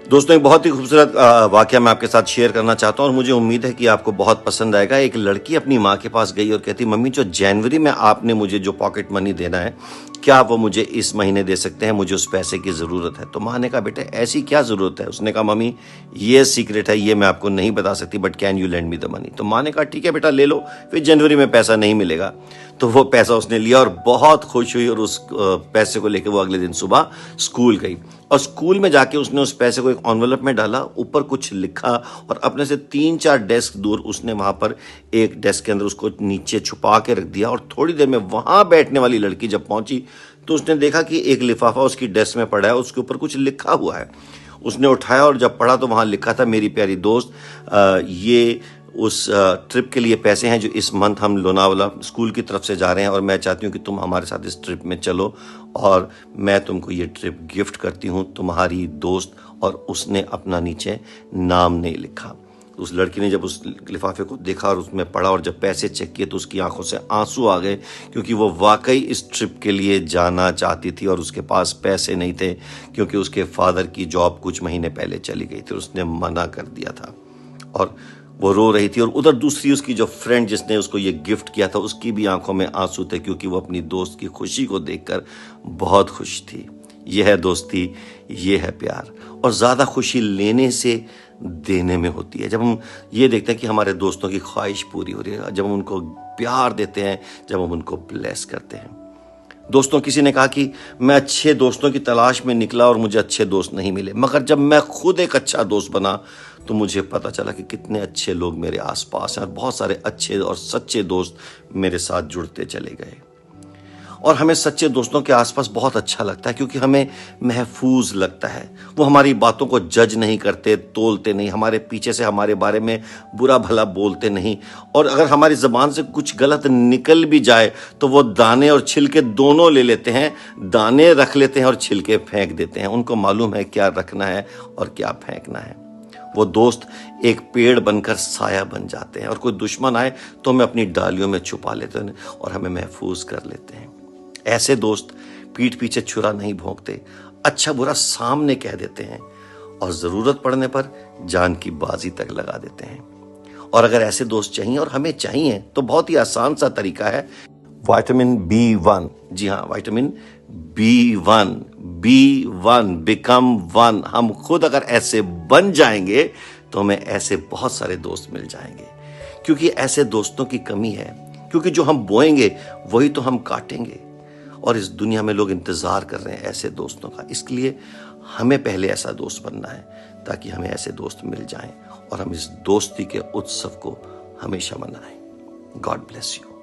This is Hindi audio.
दोस्तों, एक बहुत ही खूबसूरत वाकया मैं आपके साथ शेयर करना चाहता हूँ और मुझे उम्मीद है कि आपको बहुत पसंद आएगा। एक लड़की अपनी माँ के पास गई और कहती, मम्मी जो जनवरी में आपने मुझे जो पॉकेट मनी देना है, क्या वो मुझे इस महीने दे सकते हैं? मुझे उस पैसे की ज़रूरत है। तो माँ ने कहा, बेटे ऐसी क्या ज़रूरत है? उसने कहा, मम्मी ये सीक्रेट है, ये मैं आपको नहीं बता सकती, but can you lend me the money? तो माँ ने कहा, ठीक है बेटा, ले लो, फिर जनवरी में पैसा नहीं मिलेगा। तो वो पैसा उसने लिया और बहुत खुश हुई और उस पैसे को लेकर वो अगले दिन सुबह स्कूल गई और स्कूल में जाके उसने उस पैसे को एक एनवेलप में डाला, ऊपर कुछ लिखा और अपने से 3-4 डेस्क दूर उसने वहां पर एक डेस्क के अंदर उसको नीचे छुपा के रख दिया। और थोड़ी देर में वहां बैठने वाली लड़की जब पहुंची तो उसने देखा कि एक लिफाफा उसकी डेस्क में पड़ा है, उसके ऊपर कुछ लिखा हुआ है। उसने उठाया और जब पढ़ा तो वहां लिखा था, मेरी प्यारी दोस्त, ये उस ट्रिप के लिए पैसे हैं जो इस मंथ हम लोनावाला स्कूल की तरफ से जा रहे हैं और मैं चाहती हूँ कि तुम हमारे साथ इस ट्रिप में चलो और मैं तुमको ये ट्रिप गिफ्ट करती हूँ, तुम्हारी दोस्त। और उसने अपना नीचे नाम नहीं लिखा। उस लड़की ने जब उस लिफाफे को देखा और उसमें पढ़ा और जब पैसे चेक किए तो उसकी आंखों से आंसू आ गए, क्योंकि वो वाकई इस ट्रिप के लिए जाना चाहती थी और उसके पास पैसे नहीं थे, क्योंकि उसके फादर की जॉब कुछ महीने पहले चली गई थी और उसने मना कर दिया था। और वो रो रही थी और उधर दूसरी उसकी जो फ्रेंड जिसने उसको ये गिफ्ट किया था, उसकी भी आंखों में आंसू थे, क्योंकि वो अपनी दोस्त की खुशी को देखकर बहुत खुश थी। ये है दोस्ती, ये है प्यार। और ज़्यादा खुशी लेने से देने में होती है। जब हम ये देखते हैं कि हमारे दोस्तों की ख्वाहिश पूरी हो रही है, जब हम उनको प्यार देते हैं, जब हम उनको ब्लेस करते हैं। दोस्तों, किसी ने कहा कि मैं अच्छे दोस्तों की तलाश में निकला और मुझे अच्छे दोस्त नहीं मिले, मगर जब मैं खुद एक अच्छा दोस्त बना तो मुझे पता चला कि कितने अच्छे लोग मेरे आसपास हैं और बहुत सारे अच्छे और सच्चे दोस्त मेरे साथ जुड़ते चले गए। और हमें सच्चे दोस्तों के आसपास बहुत अच्छा लगता है, क्योंकि हमें महफूज लगता है। वो हमारी बातों को जज नहीं करते, तोलते नहीं, हमारे पीछे से हमारे बारे में बुरा भला बोलते नहीं। और अगर हमारी ज़बान से कुछ गलत निकल भी जाए तो वो दाने और छिलके दोनों ले लेते हैं, दाने रख लेते हैं और छिलके फेंक देते हैं। उनको मालूम है क्या रखना है और क्या फेंकना है। वो दोस्त एक पेड़ बनकर साया बन जाते हैं और कोई दुश्मन आए तो हमें अपनी डालियों में छुपा लेते हैं और हमें महफूज कर लेते हैं। ऐसे दोस्त पीठ पीछे छुरा नहीं भोंकते, अच्छा बुरा सामने कह देते हैं और जरूरत पड़ने पर जान की बाजी तक लगा देते हैं। और अगर ऐसे दोस्त चाहिए और हमें चाहिए तो बहुत ही आसान सा तरीका है, विटामिन B1। जी हाँ, विटामिन B1, बिकम वन। हम खुद अगर ऐसे बन जाएंगे तो हमें ऐसे बहुत सारे दोस्त मिल जाएंगे, क्योंकि ऐसे दोस्तों की कमी है। क्योंकि जो हम बोएंगे वही तो हम काटेंगे और इस दुनिया में लोग इंतजार कर रहे हैं ऐसे दोस्तों का। इसलिए हमें पहले ऐसा दोस्त बनना है ताकि हमें ऐसे दोस्त मिल जाएं और हम इस दोस्ती के उत्सव को हमेशा मनाएं। God bless you.